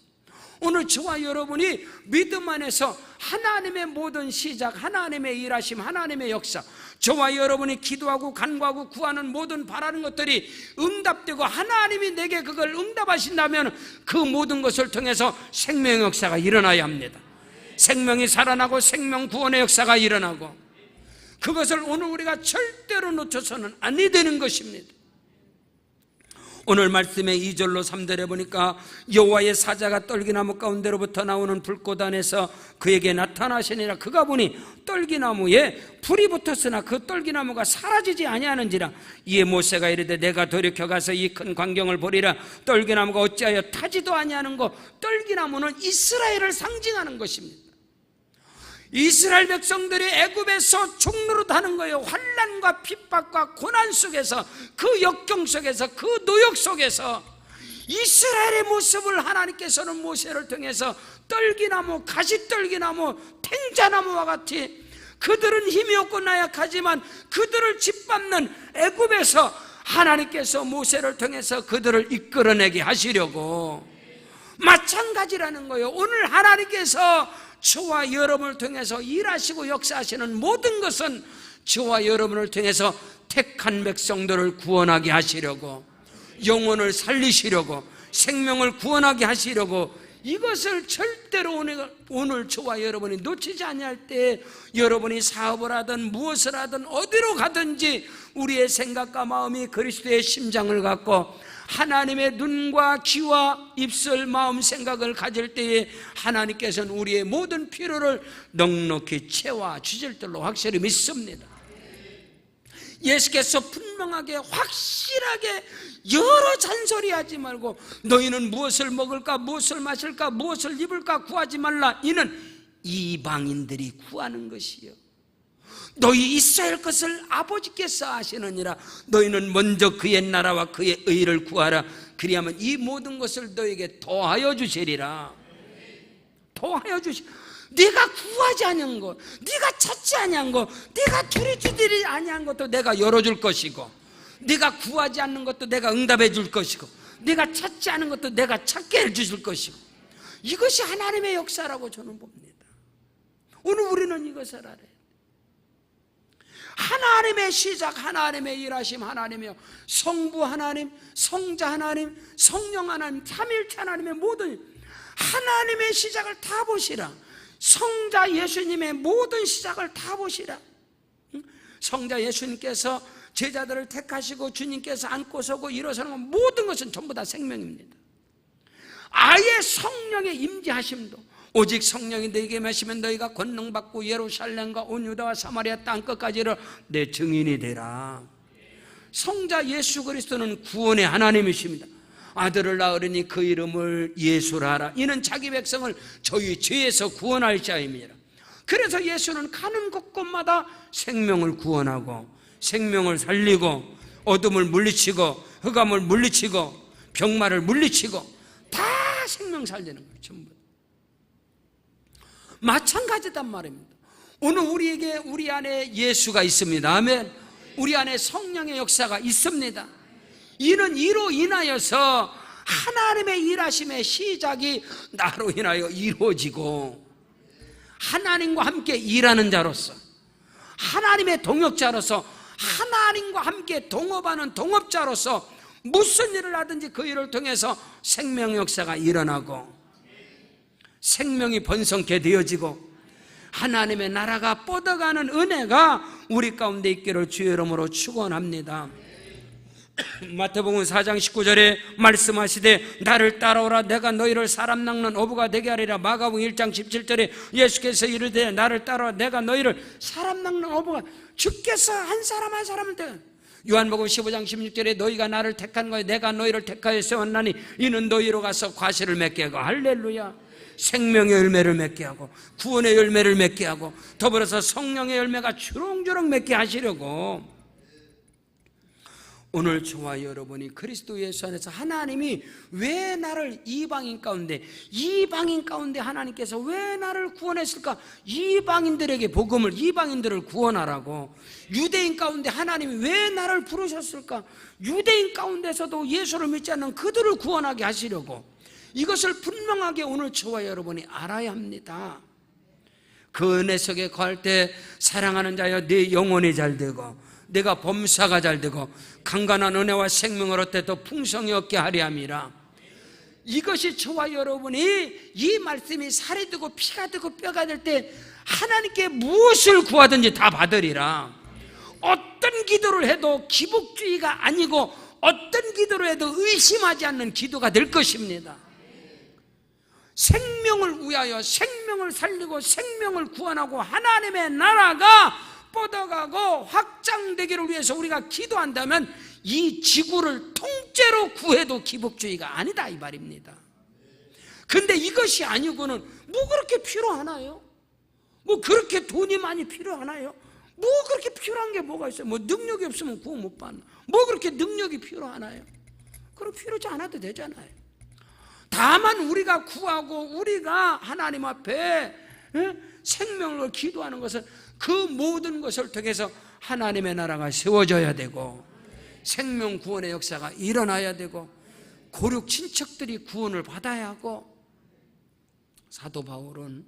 오늘 저와 여러분이 믿음 안에서 하나님의 모든 시작, 하나님의 일하심, 하나님의 역사, 저와 여러분이 기도하고 간구하고 구하는 모든 바라는 것들이 응답되고 하나님이 내게 그걸 응답하신다면 그 모든 것을 통해서 생명의 역사가 일어나야 합니다. 생명이 살아나고 생명 구원의 역사가 일어나고, 그것을 오늘 우리가 절대로 놓쳐서는 아니 되는 것입니다. 오늘 말씀의 2절로 3절에 보니까 여호와의 사자가 떨기나무 가운데로부터 나오는 불꽃 안에서 그에게 나타나시니라. 그가 보니 떨기나무에 불이 붙었으나 그 떨기나무가 사라지지 아니하는지라. 이에 모세가 이르되 내가 돌이켜 가서 이 큰 광경을 보리라. 떨기나무가 어찌하여 타지도 아니하는 것. 떨기나무는 이스라엘을 상징하는 것입니다. 이스라엘 백성들이 애굽에서 종노릇하는 거예요. 환난과 핍박과 고난 속에서, 그 역경 속에서, 그 노역 속에서 이스라엘의 모습을 하나님께서는 모세를 통해서 떨기나무, 가시떨기나무, 탱자나무와 같이, 그들은 힘이 없고 나약하지만 그들을 짓밟는 애굽에서 하나님께서 모세를 통해서 그들을 이끌어내게 하시려고. 마찬가지라는 거예요. 오늘 하나님께서 저와 여러분을 통해서 일하시고 역사하시는 모든 것은 저와 여러분을 통해서 택한 백성들을 구원하게 하시려고, 영혼을 살리시려고, 생명을 구원하게 하시려고. 이것을 절대로 오늘 저와 여러분이 놓치지 아니할 때, 여러분이 사업을 하든 무엇을 하든 어디로 가든지 우리의 생각과 마음이 그리스도의 심장을 갖고 하나님의 눈과 귀와 입술, 마음, 생각을 가질 때에 하나님께서는 우리의 모든 필요를 넉넉히 채워주실 줄로 확실히 믿습니다. 예수께서 분명하게 확실하게 여러 잔소리하지 말고 너희는 무엇을 먹을까, 무엇을 마실까, 무엇을 입을까 구하지 말라. 이는 이방인들이 구하는 것이요, 너희 이스라엘 것을 아버지께서 아시느니라. 너희는 먼저 그의 나라와 그의 의를 구하라. 그리하면 이 모든 것을 너에게 더하여 주시리라. 더하여 주시. 네가 구하지 아니한 것, 네가 찾지 아니한 것, 네가 두리주들이 아니한 것도 내가 열어줄 것이고, 네가 구하지 않는 것도 내가 응답해 줄 것이고, 네가 찾지 않은 것도 내가 찾게 해주실 것이고. 이것이 하나님의 역사라고 저는 봅니다. 오늘 우리는 이것을 알아요. 하나님의 시작, 하나님의 일하심, 하나님이요, 성부 하나님, 성자 하나님, 성령 하나님, 삼일체 하나님의 모든 하나님의 시작을 다 보시라. 성자 예수님의 모든 시작을 다 보시라. 성자 예수님께서 제자들을 택하시고 주님께서 안고 서고 일어서는 모든 것은 전부 다 생명입니다. 아예 성령의 임재하심도, 오직 성령이 너희에게 임하시면 너희가 권능받고 예루살렘과 온 유다와 사마리아 땅끝까지를 내 증인이 되라. 성자 예수 그리스도는 구원의 하나님이십니다. 아들을 낳으리니 그 이름을 예수라 하라. 이는 자기 백성을 저희 죄에서 구원할 자입니다. 그래서 예수는 가는 곳곳마다 생명을 구원하고 생명을 살리고 어둠을 물리치고 흑암을 물리치고 병마를 물리치고 다 생명 살리는 거예요. 전부 마찬가지단 말입니다. 오늘 우리에게 우리 안에 예수가 있습니다. 아멘. 우리 안에 성령의 역사가 있습니다. 이는 이로 인하여서 하나님의 일하심의 시작이 나로 인하여 이루어지고, 하나님과 함께 일하는 자로서, 하나님의 동역자로서, 하나님과 함께 동업하는 동업자로서 무슨 일을 하든지 그 일을 통해서 생명 역사가 일어나고 생명이 번성케 되어지고 하나님의 나라가 뻗어가는 은혜가 우리 가운데 있기를 주의 이름으로 축원합니다. 마태복음 4장 19절에 말씀하시되 나를 따라오라 내가 너희를 사람 낚는 어부가 되게 하리라. 마가복음 1장 17절에 예수께서 이르되 나를 따라오라 내가 너희를 사람 낚는 어부가, 주께서 한 사람 한 사람을 대. 요한복음 15장 16절에 너희가 나를 택한 거에 내가 너희를 택하여 세웠나니 이는 너희로 가서 과실을 맺게 하고, 할렐루야, 생명의 열매를 맺게 하고 구원의 열매를 맺게 하고 더불어서 성령의 열매가 주렁주렁 맺게 하시려고, 오늘 저와 여러분이 그리스도 예수 안에서 하나님이 왜 나를 이방인 가운데 하나님께서 왜 나를 구원했을까? 이방인들에게 복음을, 이방인들을 구원하라고. 유대인 가운데 하나님이 왜 나를 부르셨을까? 유대인 가운데서도 예수를 믿지 않는 그들을 구원하게 하시려고. 이것을 분명하게 오늘 저와 여러분이 알아야 합니다. 그 은혜 속에 거할 때 사랑하는 자여 네 영혼이 잘 되고 내가 범사가 잘 되고 강간한 은혜와 생명을 얻되 더 풍성히 얻게 하려 함이라. 이것이 저와 여러분이 이 말씀이 살이 되고 피가 되고 뼈가 될 때 하나님께 무엇을 구하든지 다 받으리라. 어떤 기도를 해도 기복주의가 아니고 어떤 기도를 해도 의심하지 않는 기도가 될 것입니다. 생명을 위하여 생명을 살리고 생명을 구원하고 하나님의 나라가 뻗어가고 확장되기를 위해서 우리가 기도한다면 이 지구를 통째로 구해도 기복주의가 아니다 이 말입니다. 근데 이것이 아니고는 뭐 그렇게 필요하나요? 뭐 그렇게 돈이 많이 필요하나요? 뭐 그렇게 필요한 게 뭐가 있어요? 뭐 능력이 없으면 구원 못 받나? 뭐 그렇게 능력이 필요하나요? 그럼 필요하지 않아도 되잖아요. 다만 우리가 구하고 우리가 하나님 앞에 생명을 기도하는 것은 그 모든 것을 통해서 하나님의 나라가 세워져야 되고 생명 구원의 역사가 일어나야 되고 고륙 친척들이 구원을 받아야 하고, 사도 바울은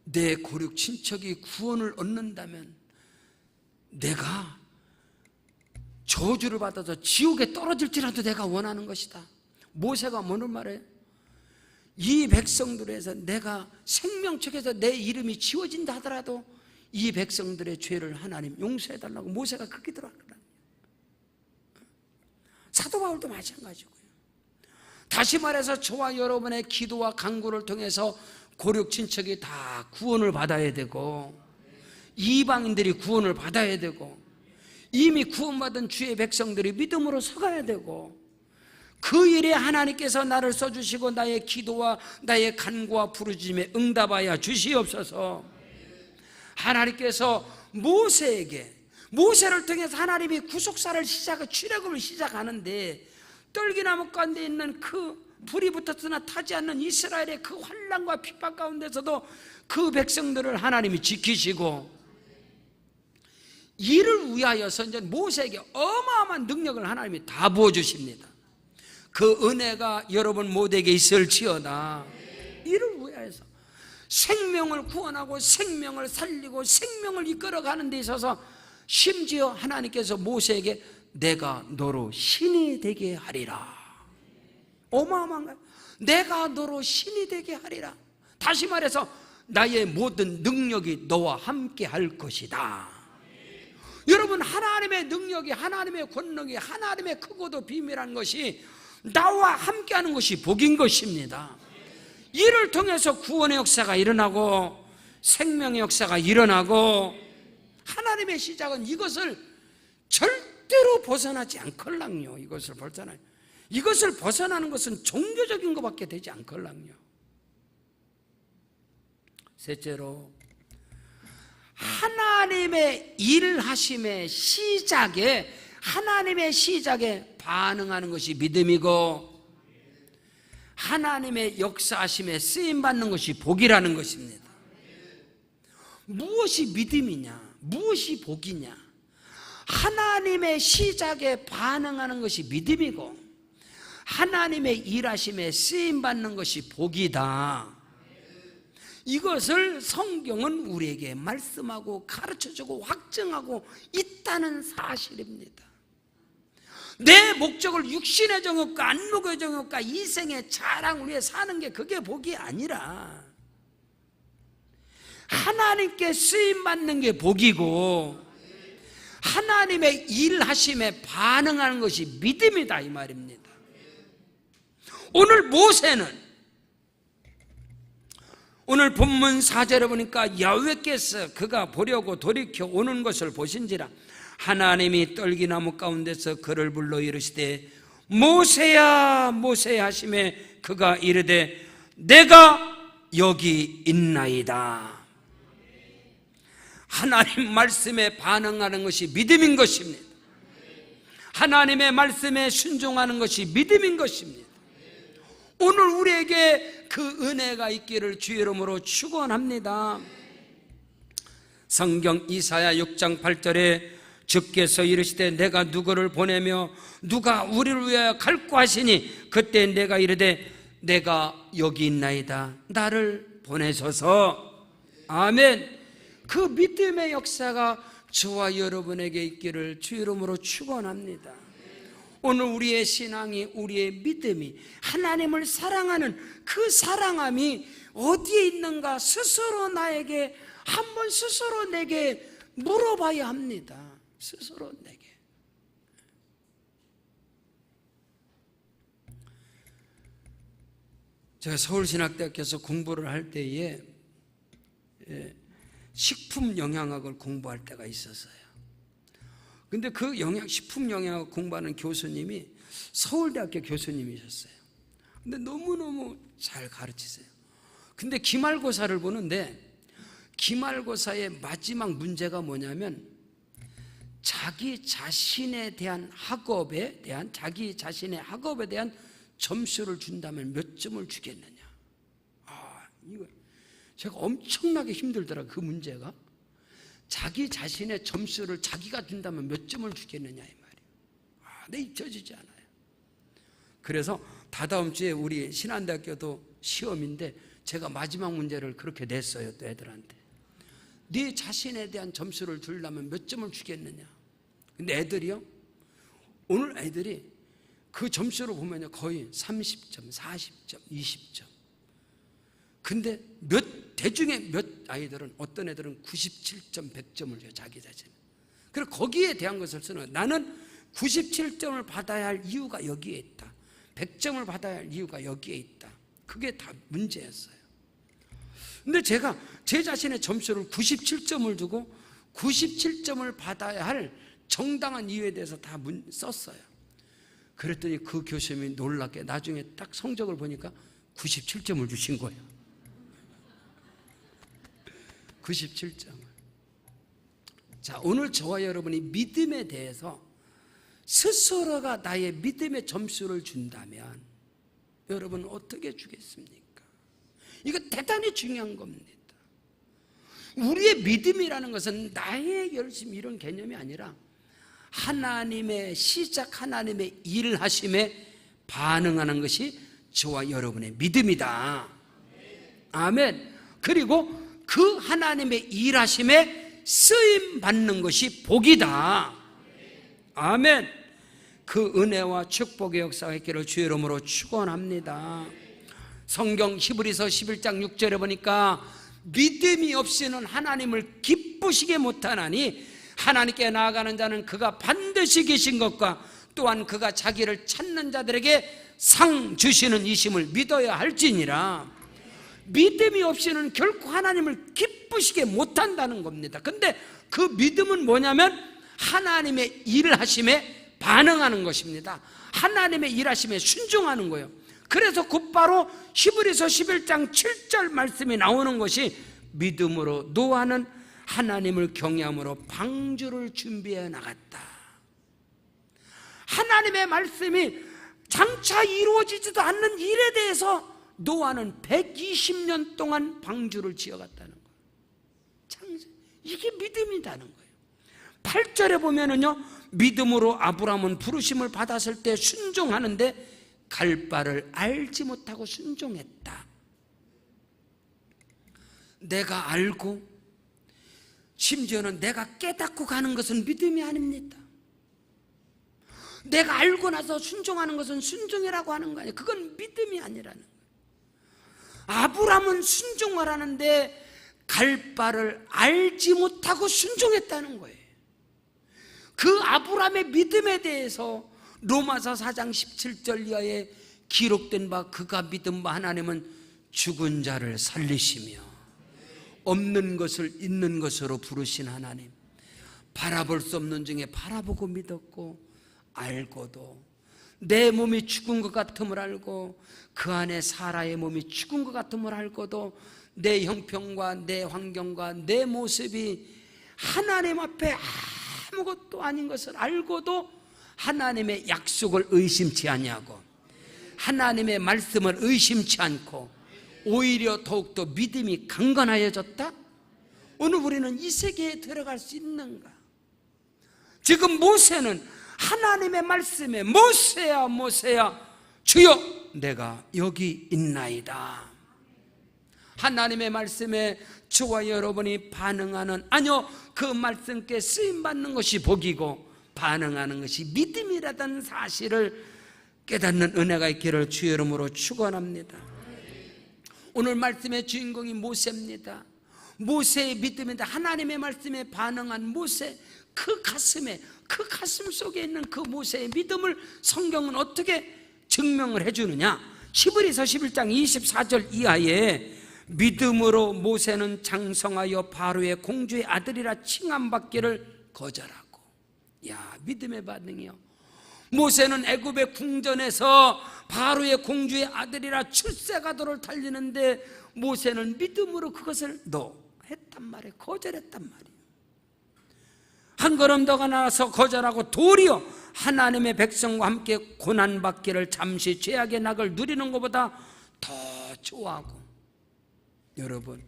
내 고륙 친척이 구원을 얻는다면 내가 저주를 받아서 지옥에 떨어질지라도 내가 원하는 것이다. 모세가 뭐를 말해요? 이 백성들에서 내가 생명책에서 내 이름이 지워진다 하더라도 이 백성들의 죄를 하나님 용서해달라고 모세가 그렇게 들어왔거든요. 사도 바울도 마찬가지고요. 다시 말해서 저와 여러분의 기도와 간구를 통해서 고륙 친척이 다 구원을 받아야 되고 이방인들이 구원을 받아야 되고 이미 구원받은 주의 백성들이 믿음으로 서가야 되고, 그 일에 하나님께서 나를 써주시고 나의 기도와 나의 간구와 부르짖음에 응답하여 주시옵소서. 하나님께서 모세를 통해서 하나님이 구속사를 출애굽을 시작하는데 떨기나무 가운데 있는 그 불이 붙었으나 타지 않는 이스라엘의 그 환난과 핍박 가운데서도 그 백성들을 하나님이 지키시고 이를 위하여서 이제 모세에게 어마어마한 능력을 하나님이 다 부어주십니다. 그 은혜가 여러분 모두에게 있을지어다. 이를 위하여서 생명을 구원하고 생명을 살리고 생명을 이끌어가는 데 있어서 심지어 하나님께서 모세에게 내가 너로 신이 되게 하리라. 어마어마한가요? 내가 너로 신이 되게 하리라. 다시 말해서 나의 모든 능력이 너와 함께 할 것이다. 여러분, 하나님의 능력이, 하나님의 권능이, 하나님의 크고도 비밀한 것이 나와 함께하는 것이 복인 것입니다. 이를 통해서 구원의 역사가 일어나고 생명의 역사가 일어나고, 하나님의 시작은 이것을 절대로 벗어나지 않걸랑요. 이것을 벗어나는 것은 종교적인 것밖에 되지 않걸랑요. 셋째로, 하나님의 일하심의 시작에, 하나님의 시작에 반응하는 것이 믿음이고, 하나님의 역사하심에 쓰임받는 것이 복이라는 것입니다. 무엇이 믿음이냐, 무엇이 복이냐? 하나님의 시작에 반응하는 것이 믿음이고, 하나님의 일하심에 쓰임받는 것이 복이다. 이것을 성경은 우리에게 말씀하고 가르쳐주고 확증하고 있다는 사실입니다. 내 목적을 육신의 정욕과 안목의 정욕과 이생의 자랑을 위해 사는 게 그게 복이 아니라 하나님께 쓰임받는 게 복이고, 하나님의 일하심에 반응하는 것이 믿음이다, 이 말입니다. 오늘 모세는, 오늘 본문 4절에 보니까 야훼께서 그가 보려고 돌이켜 오는 것을 보신지라 하나님이 떨기나무 가운데서 그를 불러 이르시되 모세야 모세야 하시매 그가 이르되 내가 여기 있나이다. 하나님 말씀에 반응하는 것이 믿음인 것입니다. 하나님의 말씀에 순종하는 것이 믿음인 것입니다. 오늘 우리에게 그 은혜가 있기를 주의 이름으로 축원합니다. 성경 이사야 6장 8절에 주께서 이르시되 내가 누구를 보내며 누가 우리를 위하여 갈고 하시니 그때 내가 이르되 내가 여기 있나이다. 나를 보내소서. 아멘. 그 믿음의 역사가 저와 여러분에게 있기를 주의 이름으로 축원합니다. 오늘 우리의 신앙이, 우리의 믿음이, 하나님을 사랑하는 그 사랑함이 어디에 있는가 스스로 나에게 한번 스스로 내게 물어봐야 합니다. 스스로 내게. 제가 서울신학대학교에서 공부를 할 때에 식품 영양학을 공부할 때가 있었어요. 근데 그 식품 영양학 공부하는 교수님이 서울대학교 교수님이셨어요. 근데 너무너무 잘 가르치세요. 근데 기말고사를 보는데 기말고사의 마지막 문제가 뭐냐면 자기 자신에 대한 학업에 대한 점수를 준다면 몇 점을 주겠느냐. 이거 제가 엄청나게 힘들더라고요. 그 문제가. 자기 자신의 점수를 자기가 준다면 몇 점을 주겠느냐 이 말이에요. 내 잊혀지지 않아요. 그래서 다다음 주에 우리 신한대학교도 시험인데 제가 마지막 문제를 그렇게 냈어요. 또 애들한테. 네 자신에 대한 점수를 주려면 몇 점을 주겠느냐. 근데 애들이요, 오늘 애들이 그 점수로 보면요 거의 30점, 40점, 20점. 근데 대중에 몇 아이들은, 어떤 애들은 97점, 100점을 줘요, 자기 자신. 그리고 거기에 대한 것을 쓰는, 나는 97점을 받아야 할 이유가 여기에 있다. 100점을 받아야 할 이유가 여기에 있다. 그게 다 문제였어요. 근데 제가 제 자신의 점수를 97점을 두고 97점을 받아야 할 정당한 이유에 대해서 다 썼어요. 그랬더니 그 교수님이 놀랍게 나중에 딱 성적을 보니까 97점을 주신 거예요. 97점을. 자, 오늘 저와 여러분이 믿음에 대해서 스스로가 나의 믿음의 점수를 준다면 여러분 어떻게 주겠습니까? 이거 대단히 중요한 겁니다. 우리의 믿음이라는 것은 나의 열심 이런 개념이 아니라 하나님의 시작, 하나님의 일하심에 반응하는 것이 저와 여러분의 믿음이다. 아멘. 그리고 그 하나님의 일하심에 쓰임 받는 것이 복이다. 아멘. 그 은혜와 축복의 역사가 있기를 주의 이름으로 축원합니다. 성경 히브리서 11장 6절에 보니까 믿음이 없이는 하나님을 기쁘시게 못하나니 하나님께 나아가는 자는 그가 반드시 계신 것과 또한 그가 자기를 찾는 자들에게 상 주시는 이심을 믿어야 할지니라. 믿음이 없이는 결코 하나님을 기쁘시게 못한다는 겁니다. 근데 그 믿음은 뭐냐면 하나님의 일하심에 반응하는 것입니다. 하나님의 일하심에 순종하는 거예요. 그래서 곧바로 히브리서 11장 7절 말씀이 나오는 것이 믿음으로 노아는 하나님을 경외함으로 방주를 준비해 나갔다. 하나님의 말씀이 장차 이루어지지도 않는 일에 대해서 노아는 120년 동안 방주를 지어갔다는 거예요. 이게 믿음이라는 거예요. 8절에 보면은요, 믿음으로 아브라함은 부르심을 받았을 때 순종하는데 갈 바를 알지 못하고 순종했다. 내가 알고 심지어는 내가 깨닫고 가는 것은 믿음이 아닙니다. 내가 알고 나서 순종하는 것은 순종이라고 하는 거 아니에요. 그건 믿음이 아니라는 거예요. 아브라함은 순종을 하는데 갈 바를 알지 못하고 순종했다는 거예요. 그 아브라함의 믿음에 대해서 로마서 4장 17절 이하에 기록된 바 그가 믿은 바 하나님은 죽은 자를 살리시며 없는 것을 있는 것으로 부르신 하나님, 바라볼 수 없는 중에 바라보고 믿었고 알고도 내 몸이 죽은 것 같음을 알고 그 안에 사라의 몸이 죽은 것 같음을 알고도 내 형편과 내 환경과 내 모습이 하나님 앞에 아무것도 아닌 것을 알고도 하나님의 약속을 의심치 아니하고 하나님의 말씀을 의심치 않고 오히려 더욱더 믿음이 강건하여졌다? 오늘 우리는 이 세계에 들어갈 수 있는가? 지금 모세는 하나님의 말씀에 모세야 모세야 주여 내가 여기 있나이다. 하나님의 말씀에 저와 여러분이 반응하는, 아니요, 그 말씀께 쓰임받는 것이 복이고 반응하는 것이 믿음이라는 사실을 깨닫는 은혜가 있기를 주의 이름으로 축원합니다. 오늘 말씀의 주인공이 모세입니다. 모세의 믿음인데 하나님의 말씀에 반응한 모세, 그 가슴 속에 있는 그 모세의 믿음을 성경은 어떻게 증명을 해주느냐? 히브리서 11장 24절 이하에 믿음으로 모세는 장성하여 바로의 공주의 아들이라 칭함받기를 거절하고. 야, 믿음의 반응이요. 모세는 애굽의 궁전에서 바로의 공주의 아들이라 출세가도를 달리는데 모세는 믿음으로 그것을 했단 말이에요. 거절했단 말이에요. 한 걸음 더 나아서 거절하고 도리어 하나님의 백성과 함께 고난받기를 잠시 죄악의 낙을 누리는 것보다 더 좋아하고. 여러분,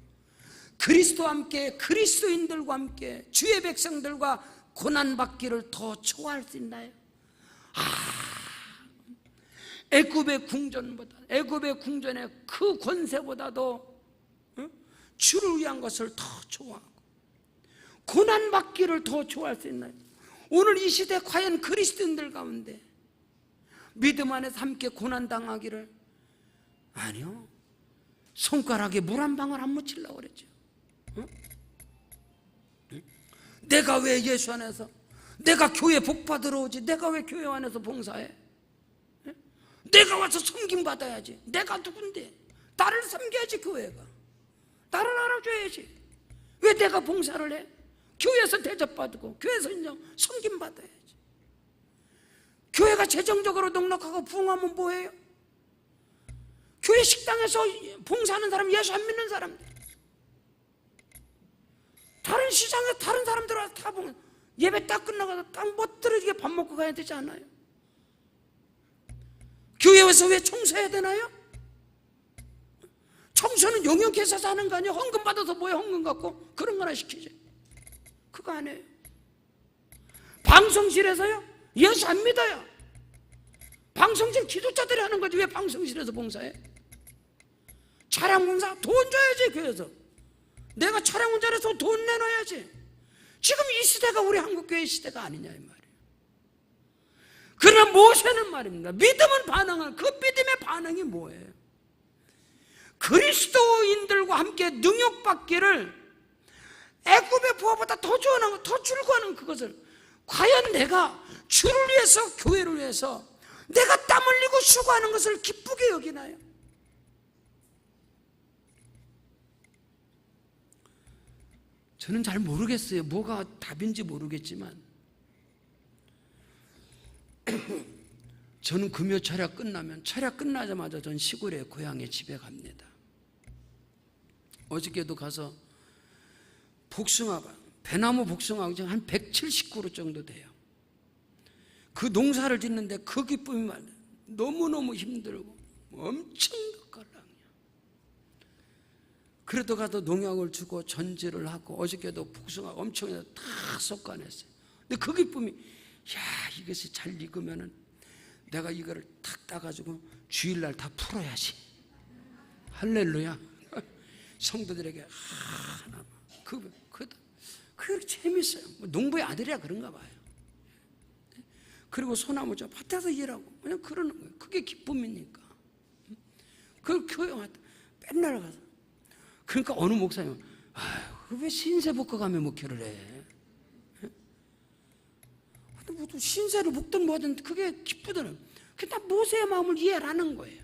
그리스도와 함께, 그리스도인들과 함께 주의 백성들과 고난받기를 더 좋아할 수 있나요? 애굽의 궁전보다, 애굽의 궁전의 그 권세보다도 주를 위한 것을 더 좋아하고 고난받기를 더 좋아할 수 있나요? 오늘 이 시대 과연 그리스도인들 가운데 믿음 안에서 함께 고난당하기를, 아니요, 손가락에 물 한 방울 안 묻히려고 그랬죠. 내가 왜 예수 안에서, 내가 교회 복 받으러 오지, 내가 왜 교회 안에서 봉사해? 내가 와서 섬김 받아야지. 내가 누군데? 나를 섬겨야지. 교회가 나를 알아줘야지. 왜 내가 봉사를 해? 교회에서 대접받고 교회에서 인정, 섬김 받아야지. 교회가 재정적으로 넉넉하고 부흥하면 뭐해요? 교회 식당에서 봉사하는 사람, 예수 안 믿는 사람들, 다른 시장에 다른 사람들 와서 다 봉사, 예배 딱 끝나가서 딱 멋들어지게 밥 먹고 가야 되지 않아요? 교회에서 왜 청소해야 되나요? 청소는 용역회사서 하는 거 아니에요? 헌금 받아서 뭐에 헌금 갖고 그런 거나 시키지. 그거 안 해요. 방송실에서요? 예수 안 믿어요. 방송실 기도자들이 하는 거지 왜 방송실에서 봉사해? 차량 봉사 돈 줘야지. 교회에서 내가 차량 운전해서 돈 내놔야지. 지금 이 시대가 우리 한국교회 시대가 아니냐 이 말이에요. 그러나 모세는 말입니다, 믿음은 반응한, 그 믿음의 반응이 뭐예요? 그리스도인들과 함께 능욕받기를 애굽의 부하보다 더 줄고하는 그것을 과연 내가 주를 위해서, 교회를 위해서 내가 땀 흘리고 수고하는 것을 기쁘게 여기나요? 저는 잘 모르겠어요. 뭐가 답인지 모르겠지만 저는 금요 철야 끝나면, 철야 끝나자마자 전 시골에 고향에 집에 갑니다. 어저께도 가서 복숭아가, 배나무 복숭아가 지금 한 170그루 정도 돼요. 그 농사를 짓는데 그 기쁨이 말이에요. 너무너무 힘들고 엄청 덕갈랑이야. 그래도 가도 농약을 주고 전지를 하고, 어저께도 복숭아 엄청 다 솎아냈어요. 근데 그 기쁨이, 야, 이것이 잘 익으면은 내가 이거를 탁 따가지고 주일날 다 풀어야지. 할렐루야. 성도들에게 하나, 그게 재밌어요. 농부의 아들이라 그런가 봐요. 그리고 소나무 저 밭에서 일하고 그냥 그러는 거예요. 그게 기쁨이니까. 그 교회 왔다 맨날 가서. 그러니까 어느 목사님은, 왜 신세 볶아 가며 목회를 해? 뭐 신세를 볶든 뭐든 그게 기쁘더라고요. 그게 모세의 마음을 이해하는 거예요.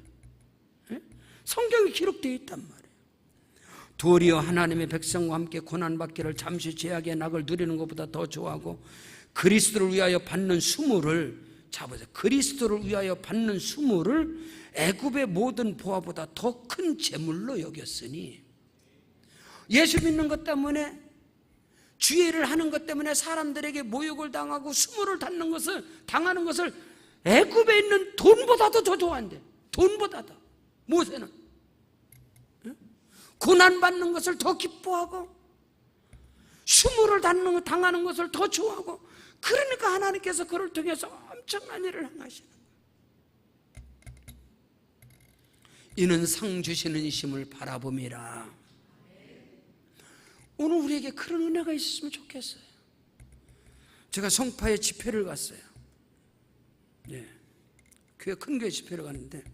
성경에 기록되어 있단 말이에요. 도리어 하나님의 백성과 함께 고난받기를 잠시 죄악의 낙을 누리는 것보다 더 좋아하고 그리스도를 위하여 받는 수모를, 잡으세요, 그리스도를 위하여 받는 수모를 애굽의 모든 보화보다 더 큰 재물로 여겼으니, 예수 믿는 것 때문에, 주의를 하는 것 때문에 사람들에게 모욕을 당하고 수모를 당하는 것을 애굽에 있는 돈보다도 더 좋아한대. 돈보다도. 모세는 고난받는 것을 더 기뻐하고 수모를 당하는 것을 더 좋아하고, 그러니까 하나님께서 그를 통해서 엄청난 일을 행하시는 거예요. 이는 상 주시는 이심을 바라봄이라. 오늘 우리에게 그런 은혜가 있었으면 좋겠어요. 제가 성파에 집회를 갔어요. 예, 큰 교회 집회를 갔는데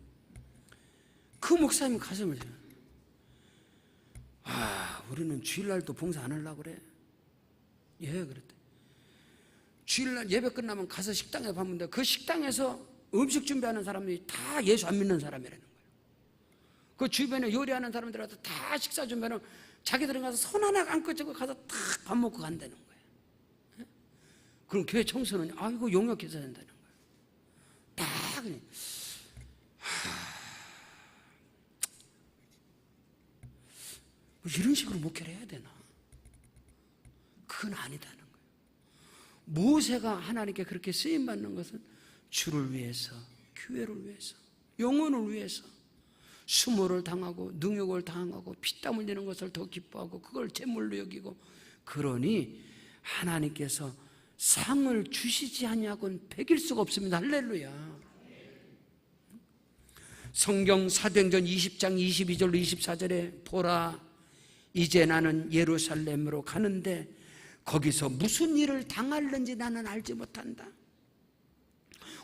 그 목사님 가슴을, 우리는 주일날도 봉사 안 하려고 그래. 예, 그랬대. 주일날 예배 끝나면 가서 식당에 밥 먹는데 그 식당에서 음식 준비하는 사람들이 다 예수 안 믿는 사람이라는 거예요. 그 주변에 요리하는 사람들한테 다 식사 준비하면 자기들은 가서 손 하나 안 꺼지고 가서 딱 밥 먹고 간다는 거예요. 그럼 교회 청소는 이거 용역해서 된다는 거예요. 딱 그냥 뭐 이런 식으로 목회를 해야 되나? 그건 아니다는 거예요. 모세가 하나님께 그렇게 쓰임받는 것은 주를 위해서, 교회를 위해서, 영혼을 위해서 수모를 당하고 능욕을 당하고 피땀 흘리는 것을 더 기뻐하고 그걸 재물로 여기고, 그러니 하나님께서 상을 주시지 아니하고는 배길 수가 없습니다. 할렐루야. 성경 사도행전 20장 22절로 24절에 보라, 이제 나는 예루살렘으로 가는데 거기서 무슨 일을 당할는지 나는 알지 못한다.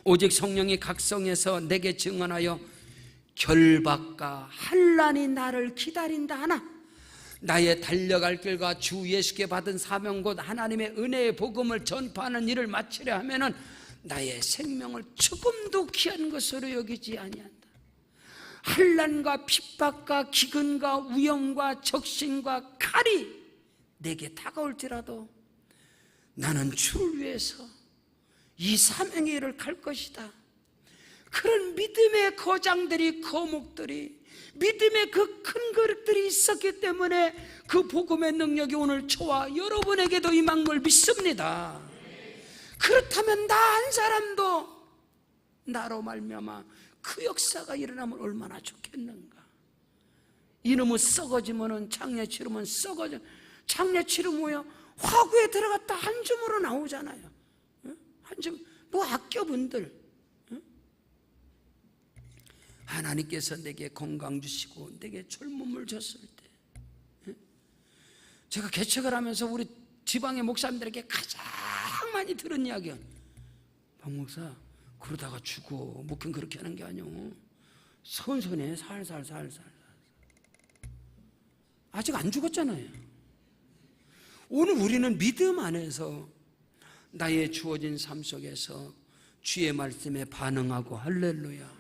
오직 성령이 각 성에서 내게 증언하여 결박과 환난이 나를 기다린다 하나, 나의 달려갈 길과 주 예수께 받은 사명 곧 하나님의 은혜의 복음을 전파하는 일을 마치려 하면은 나의 생명을 조금도 귀한 것으로 여기지 아니한다. 환난과 핍박과 기근과 우영과 적신과 칼이 내게 다가올지라도 나는 주를 위해서 이 사명의 일을 갈 것이다. 그런 믿음의 거장들이, 거목들이, 믿음의 그 큰 그릇들이 있었기 때문에 그 복음의 능력이 오늘 저와 여러분에게도 임한 걸 믿습니다. 그렇다면 나 한 사람도 나로 말미암아 그 역사가 일어나면 얼마나 좋겠는가. 이놈은 썩어지면은 장례 치르면 썩어져. 장례 치르면요 화구에 들어갔다 한 줌으로 나오잖아요. 한 줌. 뭐 악교분들, 하나님께서 내게 건강 주시고 내게 젊음을 줬을 때 제가 개척을 하면서 우리 지방의 목사님들에게 가장 많이 들은 이야기야. 박 목사, 그러다가 죽어. 목회는 그렇게 하는 게 아니오. 선선해. 살살. 아직 안 죽었잖아요. 오늘 우리는 믿음 안에서 나의 주어진 삶 속에서 주의 말씀에 반응하고, 할렐루야,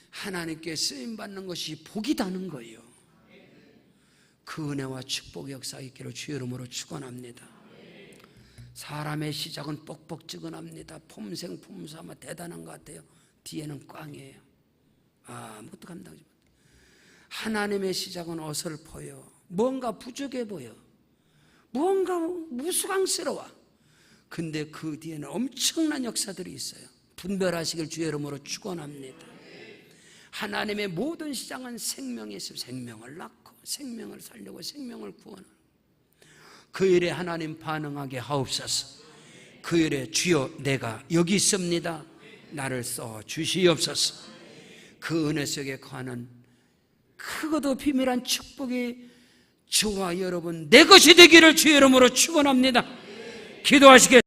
하나님께 쓰임받는 것이 복이다는 거예요. 그 은혜와 축복의 역사 있기를 주의 이름으로 축원합니다. 사람의 시작은 뻑뻑지근합니다. 폼생폼사 대단한 것 같아요. 뒤에는 꽝이에요. 아무것도 감당하지 못해요. 하나님의 시작은 어설퍼요. 뭔가 부족해 보여. 뭔가 무수강스러워. 근데 그 뒤에는 엄청난 역사들이 있어요. 분별하시길 주의 이름으로 축원합니다. 하나님의 모든 시작은 생명에 있어요. 생명을 낳고 생명을 살리고 생명을 구원하고, 그 일에 하나님 반응하게 하옵소서. 그 일에 주여 내가 여기 있습니다. 나를 써 주시옵소서. 그 은혜 속에 거하는 크고도 비밀한 축복이 저와 여러분 내 것이 되기를 주의 이름으로 축원합니다. 기도하시겠습니다.